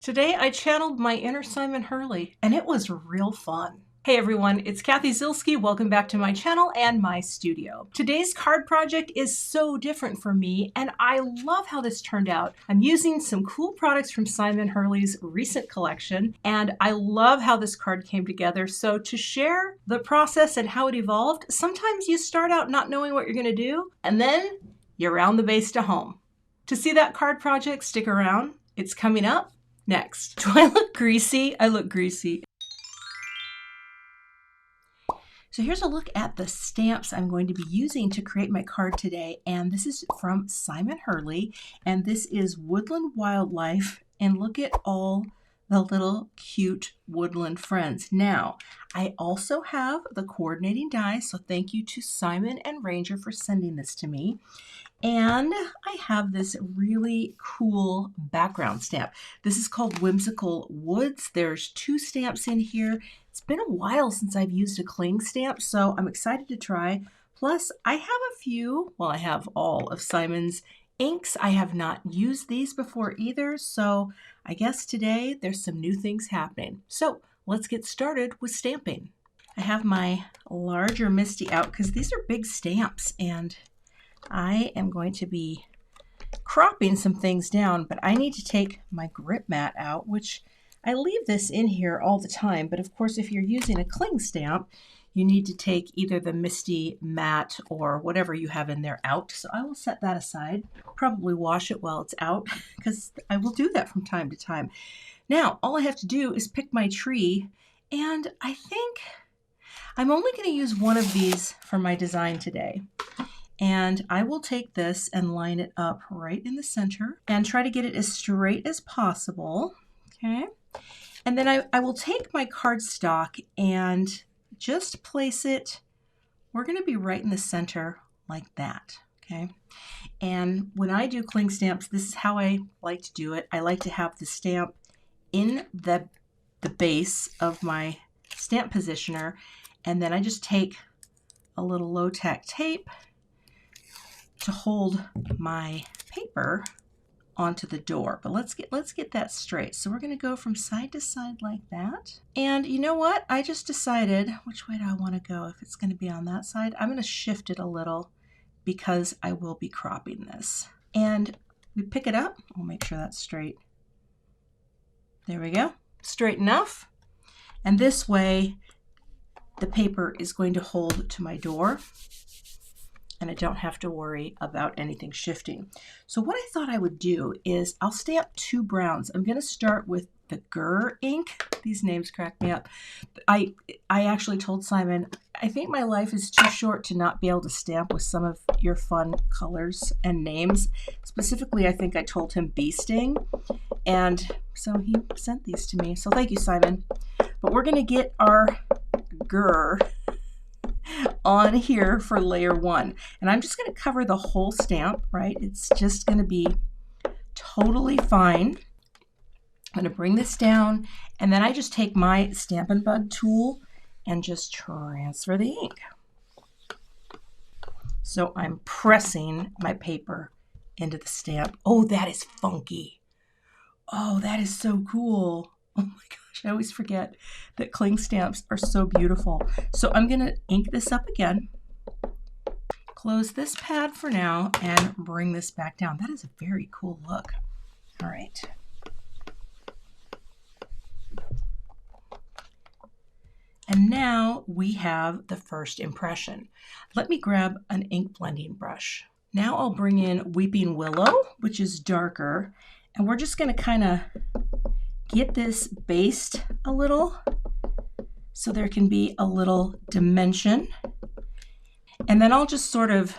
Today I channeled my inner Simon Hurley, and it was real fun. Hey everyone, it's Cathy Zielske. Welcome back to my channel and my studio. Today's card project is so different for me, and I love how this turned out. I'm using some cool products from Simon Hurley's recent collection, and I love how this card came together. So to share the process and how it evolved, sometimes you start out not knowing what you're gonna do, and then you round the base to home. To see that card project, stick around. It's coming up next. Do I look greasy? I look greasy. So here's a look at the stamps I'm going to be using to create my card today. And this is from Simon Hurley, and this is Woodland Wildlife. And look at all the little cute woodland friends. Now, I also have the coordinating dies, so thank you to Simon and Ranger for sending this to me. And I have this really cool background stamp. This is called Whimsical Woods. There's 2 stamps in here. It's been a while since I've used a cling stamp, so I'm excited to try. Plus, I have a few, well, I have all of Simon's inks. I have not used these before either, so I guess today there's some new things happening. So let's get started with stamping. I have my larger Misty out because these are big stamps, and I am going to be cropping some things down, but I need to take my grip mat out, which I leave this in here all the time. But of course, if you're using a cling stamp, you need to take either the Misty mat or whatever you have in there out. So I will set that aside, probably wash it while it's out, because I will do that from time to time. Now, all I have to do is pick my tree, and I think I'm only going to use one of these for my design today. And I will take this and line it up right in the center and try to get it as straight as possible, okay? And then I will take my cardstock and just place it, we're gonna be right in the center like that, okay? And when I do cling stamps, this is how I like to do it. I like to have the stamp in the base of my stamp positioner, and then I just take a little low-tack tape to hold my paper onto the door. But let's get that straight. So we're going to go from side to side like that. And you know what? I just decided which way do I want to go. If it's going to be on that side, I'm going to shift it a little because I will be cropping this. And we pick it up. We'll make sure that's straight. There we go. Straight enough. And this way the paper is going to hold to my door, and I don't have to worry about anything shifting. So what I thought I would do is I'll stamp 2 browns. I'm going to start with the Gur ink. These names crack me up. I actually told Simon, I think my life is too short to not be able to stamp with some of your fun colors and names. Specifically, I think I told him Bee Sting, and so he sent these to me. So thank you, Simon. But we're going to get our Gur on here for layer 1, and I'm just going to cover the whole stamp, right? It's just going to be totally fine. I'm going to bring this down, and then I just take my Stampin' Bug tool and just transfer the ink. So I'm pressing my paper into the stamp. Oh, that is funky. Oh, that is so cool. Oh my gosh, I always forget that cling stamps are so beautiful. So I'm going to ink this up again, close this pad for now, and bring this back down. That is a very cool look. All right. And now we have the first impression. Let me grab an ink blending brush. Now I'll bring in Weeping Willow, which is darker, and we're just going to kind of get this based a little so there can be a little dimension. And then I'll just sort of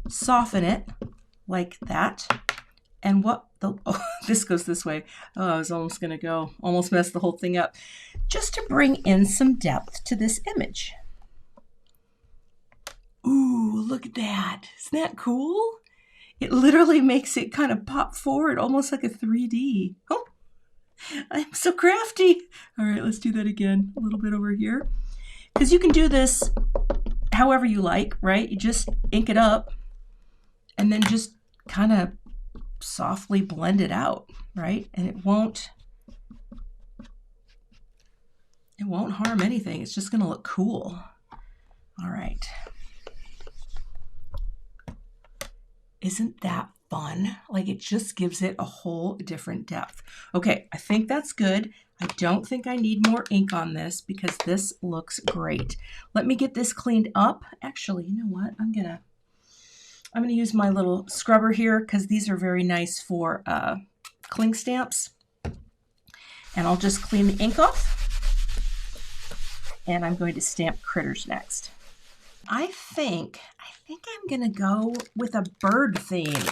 soften it like that. And what the, oh, this goes this way. Oh, I was almost going to almost mess the whole thing up. Just to bring in some depth to this image. Ooh, look at that. Isn't that cool? It literally makes it kind of pop forward, almost like a 3D. Oh, I'm so crafty. All right, let's do that again. A little bit over here. Because you can do this however you like, right? You just ink it up and then just kind of softly blend it out, right? And it won't harm anything. It's just going to look cool. All right. Isn't that fun? Like, it just gives it a whole different depth. Okay, I think that's good. I don't think I need more ink on this because this looks great. Let me get this cleaned up. Actually, you know what? I'm gonna use my little scrubber here because these are very nice for cling stamps. And I'll just clean the ink off. And I'm going to stamp critters next. I think I'm gonna go with a bird theme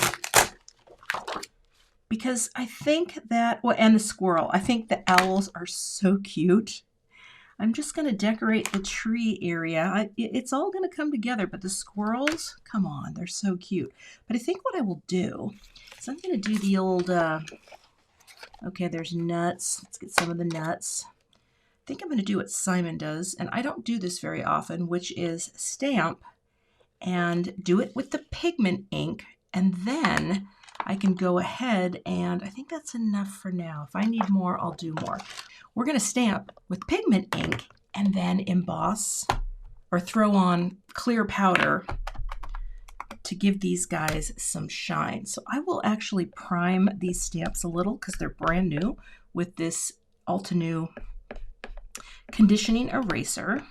because I think that, well, and the squirrel. I think the owls are so cute. I'm just gonna decorate the tree area. It's all gonna come together, but the squirrels, come on, they're so cute. But I think what I will do is I'm gonna do the old, okay, there's nuts. Let's get some of the nuts. I think I'm gonna do what Simon does, and I don't do this very often, which is stamp and do it with the pigment ink, and then I can go ahead and I think that's enough for now. If I need more, I'll do more. We're going to stamp with pigment ink and then emboss or throw on clear powder to give these guys some shine. So I will actually prime these stamps a little because they're brand new with this Altenew conditioning eraser.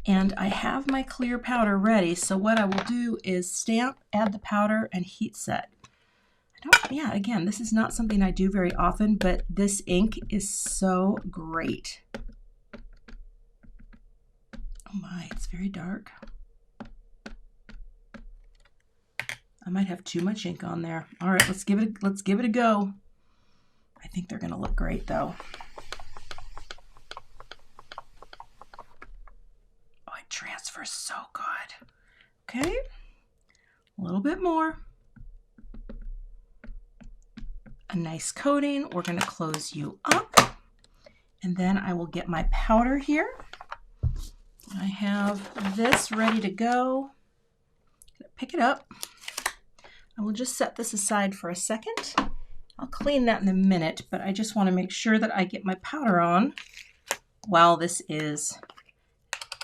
And I have my clear powder ready, so what I will do is stamp, add the powder, and heat set. Again, this is not something I do very often, but this ink is so great. Oh my, it's very dark. I might have too much ink on there. All right, let's give it a go. I think they're gonna look great though. Transfers so good. Okay, a little bit more. A nice coating. We're going to close you up. And then I will get my powder here. I have this ready to go. Pick it up. I will just set this aside for a second. I'll clean that in a minute, but I just want to make sure that I get my powder on while this is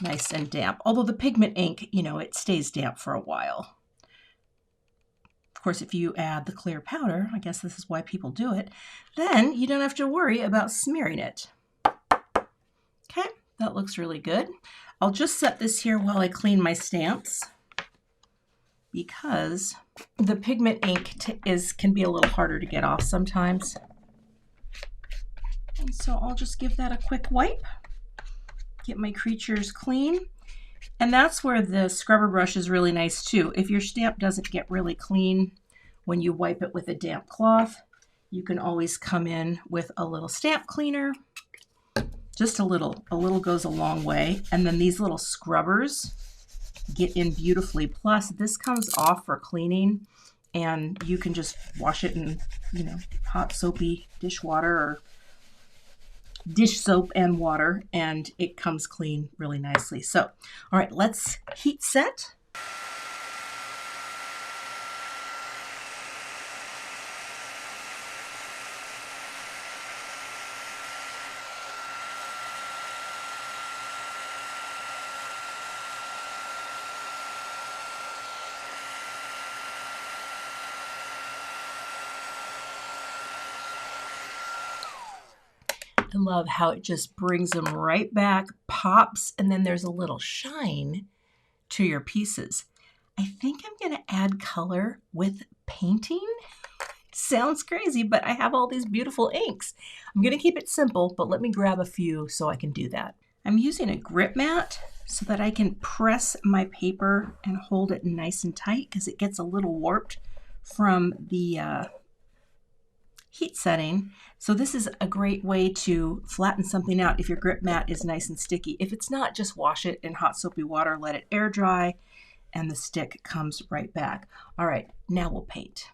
nice and damp. Although the pigment ink, you know, it stays damp for a while. Of course, if you add the clear powder, I guess this is why people do it, then you don't have to worry about smearing it. Okay, that looks really good. I'll just set this here while I clean my stamps because the pigment ink can be a little harder to get off sometimes. And so I'll just give that a quick wipe. Get my creatures clean. And that's where the scrubber brush is really nice too. If your stamp doesn't get really clean when you wipe it with a damp cloth, you can always come in with a little stamp cleaner. Just a little goes a long way. And then these little scrubbers get in beautifully. Plus this comes off for cleaning and you can just wash it in, you know, hot soapy dishwater or dish soap and water, and it comes clean really nicely. So, all right, let's heat set. I love how it just brings them right back, pops, and then there's a little shine to your pieces. I think I'm going to add color with painting. Sounds crazy, but I have all these beautiful inks. I'm going to keep it simple, but let me grab a few so I can do that. I'm using a grip mat so that I can press my paper and hold it nice and tight because it gets a little warped from the heat setting. So this is a great way to flatten something out if your grip mat is nice and sticky. If it's not, just wash it in hot soapy water, let it air dry, and the stick comes right back. All right, now we'll paint.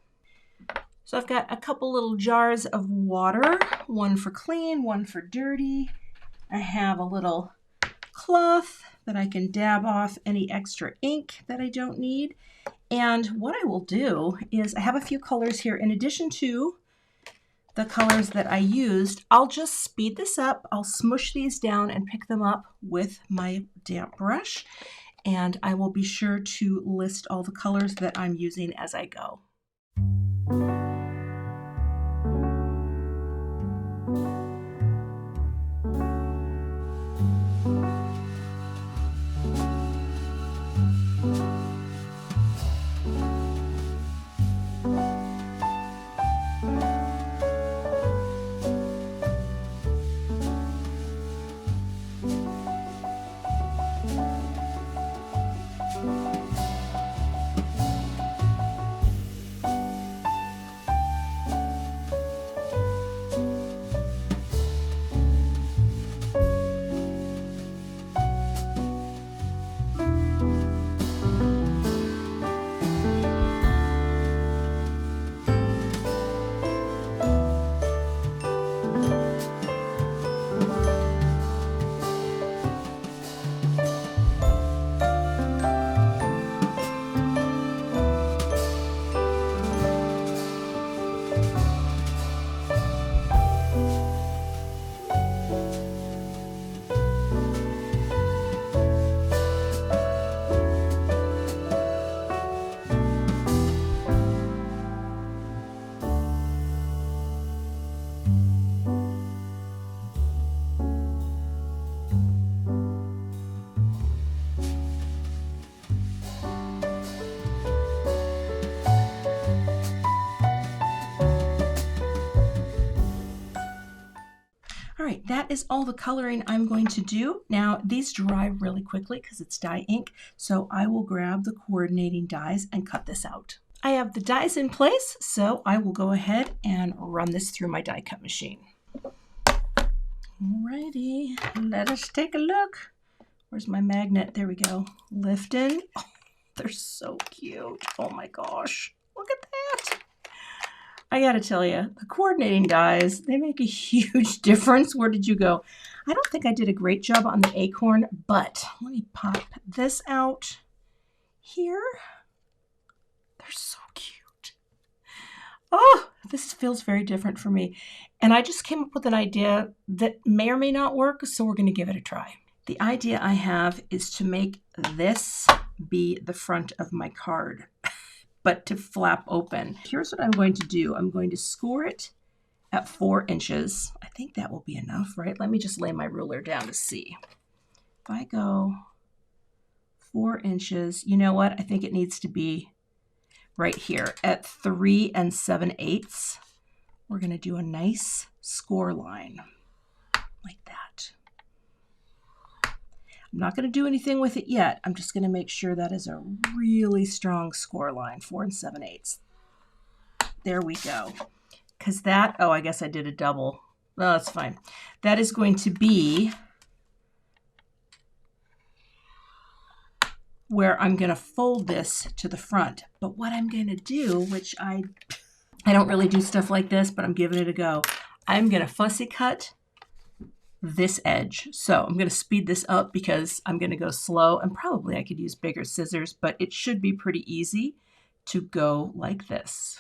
So I've got a couple little jars of water, one for clean, one for dirty. I have a little cloth that I can dab off any extra ink that I don't need. And what I will do is I have a few colors here. In addition to the colors that I used, I'll just speed this up. I'll smush these down and pick them up with my damp brush. And I will be sure to list all the colors that I'm using as I go. All right, that is all the coloring I'm going to do. Now, these dry really quickly because it's dye ink, so I will grab the coordinating dies and cut this out. I have the dies in place, so I will go ahead and run this through my die cut machine. Alrighty, let us take a look. Where's my magnet? There we go. Lifting. Oh, they're so cute. Oh my gosh, look at that. I gotta tell you, the coordinating dies, they make a huge difference. Where did you go? I don't think I did a great job on the acorn, but let me pop this out here. They're so cute. Oh, this feels very different for me. And I just came up with an idea that may or may not work, so we're gonna give it a try. The idea I have is to make this be the front of my card, but to flap open. Here's what I'm going to do. I'm going to score it at 4 inches. I think that will be enough, right? Let me just lay my ruler down to see. If I go 4 inches, you know what? I think it needs to be right here at 3 7/8. We're gonna do a nice score line like that. I'm not going to do anything with it yet. I'm just going to make sure that is a really strong score line, 4 7/8. There we go. Because that, oh, I guess I did a double. Well, that's fine. That is going to be where I'm going to fold this to the front. But what I'm going to do, which I don't really do stuff like this, but I'm giving it a go. I'm going to fussy cut this edge. So I'm going to speed this up because I'm going to go slow, and probably I could use bigger scissors, but it should be pretty easy to go like this.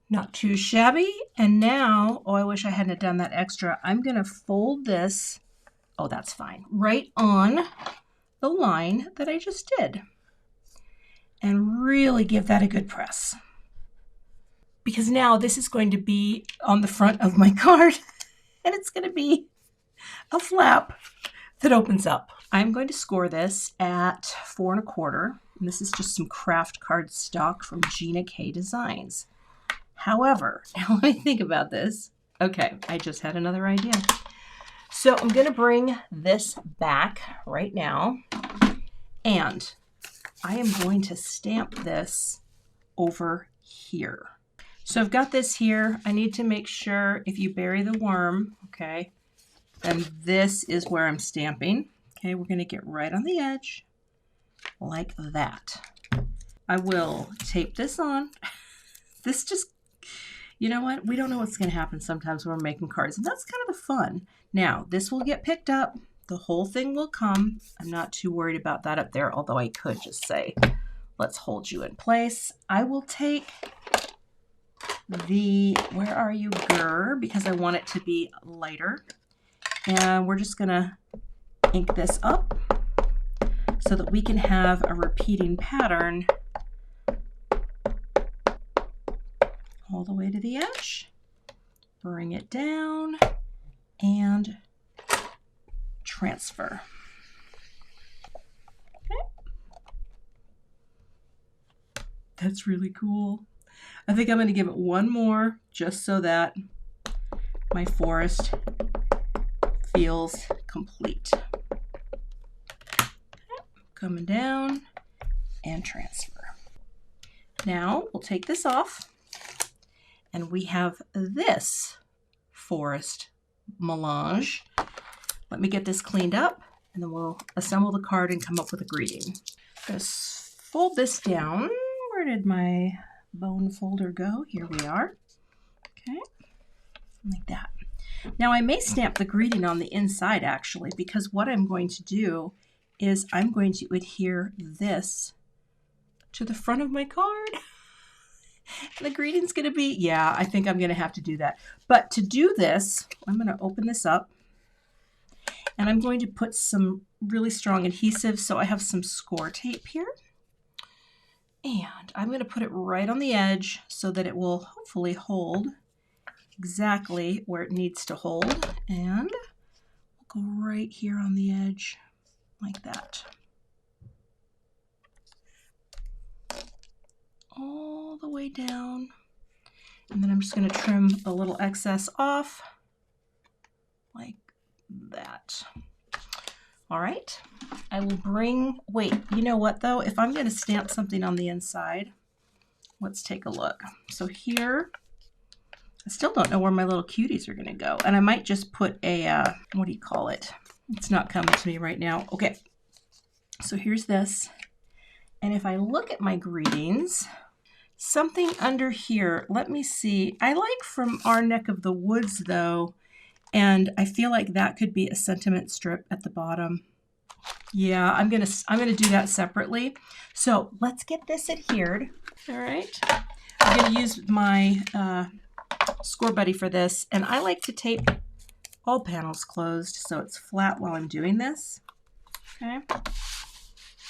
Not too shabby. And now, oh, I wish I hadn't done that extra. I'm going to fold this, oh, that's fine, right on the line that I just did. And really give that a good press. Because now this is going to be on the front of my card, and it's going to be a flap that opens up. I'm going to score this at 4 1/4. And this is just some craft card stock from Gina K Designs. However, now let me think about this. Okay, I just had another idea. So I'm going to bring this back right now, and I am going to stamp this over here. So I've got this here. I need to make sure if you bury the worm, okay, then this is where I'm stamping. Okay, we're going to get right on the edge like that. I will tape this on. This just, you know what? We don't know what's going to happen sometimes when we're making cards, and that's kind of the fun. Now, this will get picked up. The whole thing will come. I'm not too worried about that up there, although I could just say, let's hold you in place. I will take the, where are you, Gur, because I want it to be lighter. And we're just going to ink this up so that we can have a repeating pattern all the way to the edge. Bring it down and transfer. Okay. That's really cool. I think I'm going to give it one more just so that my forest feels complete. Okay. Coming down and transfer. Now we'll take this off and we have this forest melange. Let me get this cleaned up and then we'll assemble the card and come up with a greeting. Just fold this down. Where did my bone folder go? Here we are. Okay, like that. Now I may stamp the greeting on the inside actually, because what I'm going to do is I'm going to adhere this to the front of my card. The greeting's going to be, yeah, I think I'm going to have to do that. But to do this, I'm going to open this up and I'm going to put some really strong adhesive. So I have some score tape here. And I'm going to put it right on the edge so that it will hopefully hold exactly where it needs to hold. And we'll go right here on the edge like that. All the way down. And then I'm just going to trim a little excess off like that. All right. I will bring, wait, you know what though? If I'm going to stamp something on the inside, let's take a look. So here, I still don't know where my little cuties are going to go. And I might just put a, what do you call it? It's not coming to me right now. Okay. So here's this. And if I look at my greetings, something under here, let me see. I like from our neck of the woods though, and I feel like that could be a sentiment strip at the bottom. Yeah, I'm gonna do that separately. So let's get this adhered. All right, I'm gonna use my Score Buddy for this, and I like to tape all panels closed so it's flat while I'm doing this. Okay,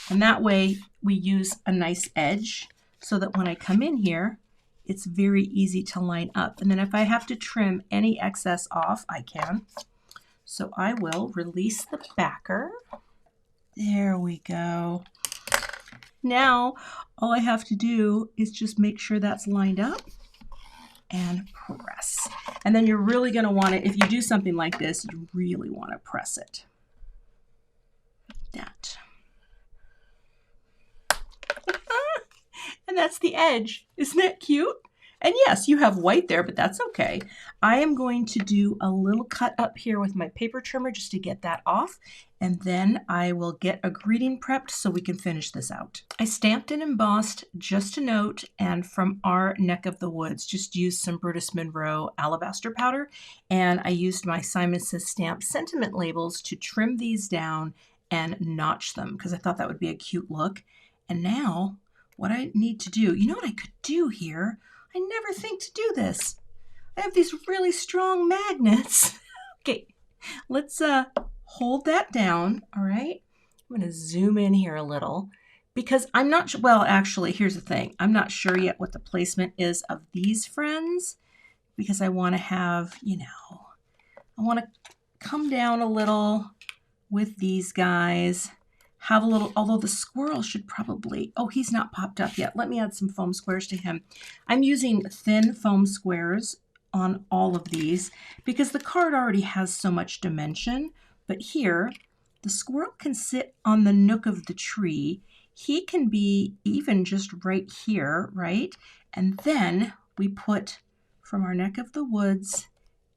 and that way we use a nice edge so that when I come in here, it's very easy to line up. And then if I have to trim any excess off, I can. So I will release the backer. There we go. Now, all I have to do is just make sure that's lined up and press. And then you're really going to want to, if you do something like this, you really want to press it. Like that. And that's the edge. Isn't that cute? And yes, you have white there, but that's okay. I am going to do a little cut up here with my paper trimmer just to get that off. And then I will get a greeting prepped so we can finish this out. I stamped and embossed Just a Note and From Our Neck of the Woods. Just used some Brutus Monroe alabaster powder. And I used my Simon Says Stamp sentiment labels to trim these down and notch them because I thought that would be a cute look. And now what I need to do, you know what I could do here? I never think to do this. I have these really strong magnets. Okay, let's hold that down, all right? I'm gonna zoom in here a little because I'm not sure, well, actually, here's the thing. I'm not sure yet what the placement is of these friends because I wanna have, you know, I wanna come down a little with these guys. Have a little, although the squirrel should probably, oh, he's not popped up yet. Let me add some foam squares to him. I'm using thin foam squares on all of these because the card already has so much dimension. But here, the squirrel can sit on the nook of the tree. He can be even just right here, right? And then we put From Our Neck of the Woods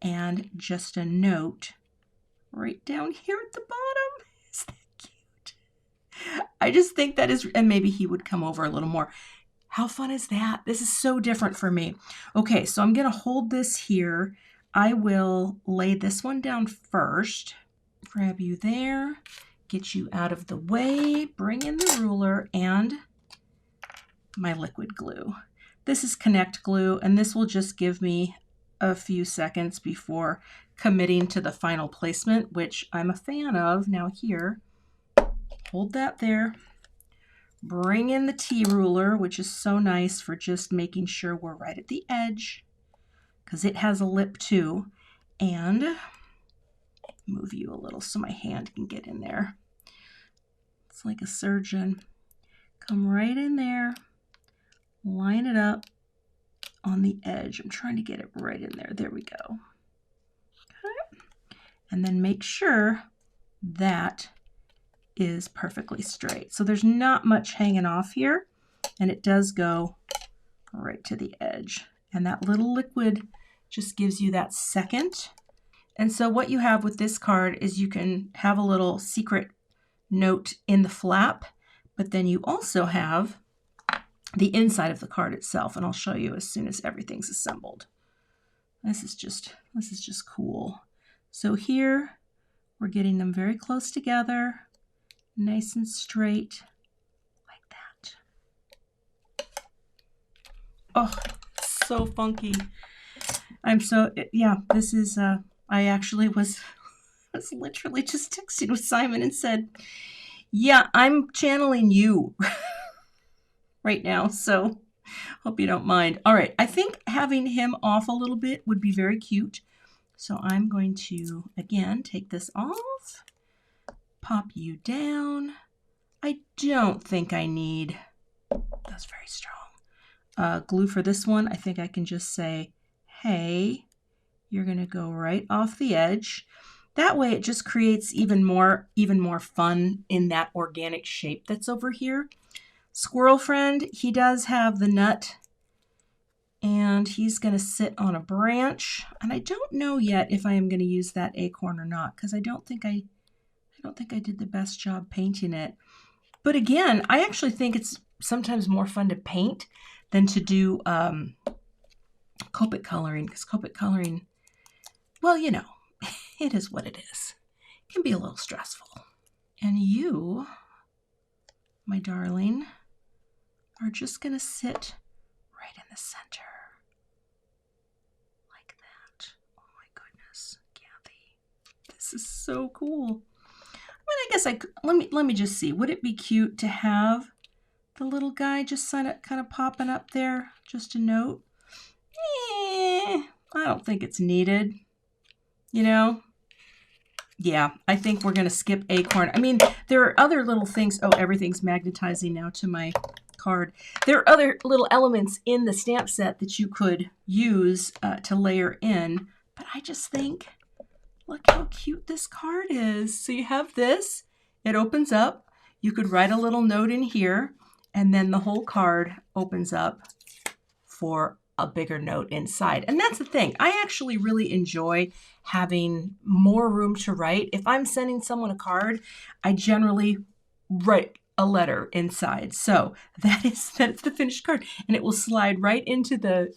and Just a Note right down here at the bottom. Is that cute? I just think that is, and maybe he would come over a little more. How fun is that? This is so different for me. Okay, so I'm going to hold this here. I will lay this one down first. Grab you there, get you out of the way, bring in the ruler and my liquid glue. This is Connect glue, and this will just give me a few seconds before committing to the final placement, which I'm a fan of. Now here, hold that there. Bring in the T-ruler, which is so nice for just making sure we're right at the edge, because it has a lip too. And move you a little so my hand can get in there. It's like a surgeon. Come right in there, line it up on the edge. I'm trying to get it right in there. There we go. Okay. And then make sure that is perfectly straight. So there's not much hanging off here, and it does go right to the edge. And that little liquid just gives you that second. And so what you have with this card is you can have a little secret note in the flap, but then you also have the inside of the card itself, and I'll show you as soon as everything's assembled. This is just cool. So here we're getting them very close together, nice and straight, like that. Oh, so funky. Yeah, this is, I actually was literally just texting with Simon and said, yeah, I'm channeling you right now, so hope you don't mind. All right, I think having him off a little bit would be very cute. So I'm going to, again, take this off, pop you down. I don't think I need, that's very strong, glue for this one. I think I can just say, hey, you're going to go right off the edge. That way it just creates even more fun in that organic shape that's over here. Squirrel friend, he does have the nut, and he's going to sit on a branch. And I don't know yet if I am going to use that acorn or not, because I don't think I did the best job painting it. But again, I actually think it's sometimes more fun to paint than to do Copic coloring, because Copic coloring, well, you know, it is what it is. It can be a little stressful. And you, my darling, are just going to sit right in the center. Like that. Oh my goodness, Cathy. This is so cool. I mean, I guess let me just see. Would it be cute to have the little guy just kind of popping up there? Just a note? I don't think it's needed. You know? Yeah, I think we're going to skip acorn. I mean, there are other little things. Oh, everything's magnetizing now to my card. There are other little elements in the stamp set that you could use to layer in. But I just think, look how cute this card is. So you have this. It opens up. You could write a little note in here. And then the whole card opens up for a bigger note inside. And that's the thing. I actually really enjoy having more room to write. If I'm sending someone a card, I generally write a letter inside. So that's the finished card. And it will slide right into the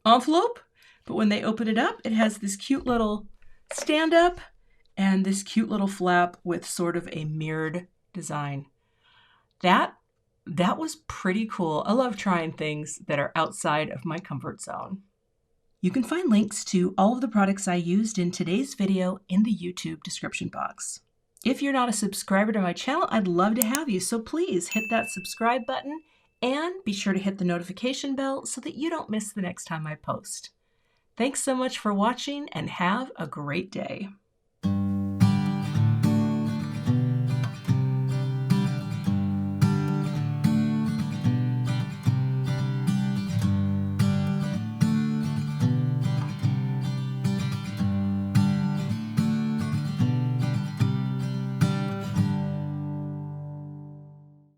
envelope. But when they open it up, it has this cute little stand up and this cute little flap with sort of a mirrored design. That was pretty cool. I love trying things that are outside of my comfort zone. You can find links to all of the products I used in today's video in the YouTube description box. If you're not a subscriber to my channel, I'd love to have you, so please hit that subscribe button and be sure to hit the notification bell so that you don't miss the next time I post. Thanks so much for watching and have a great day.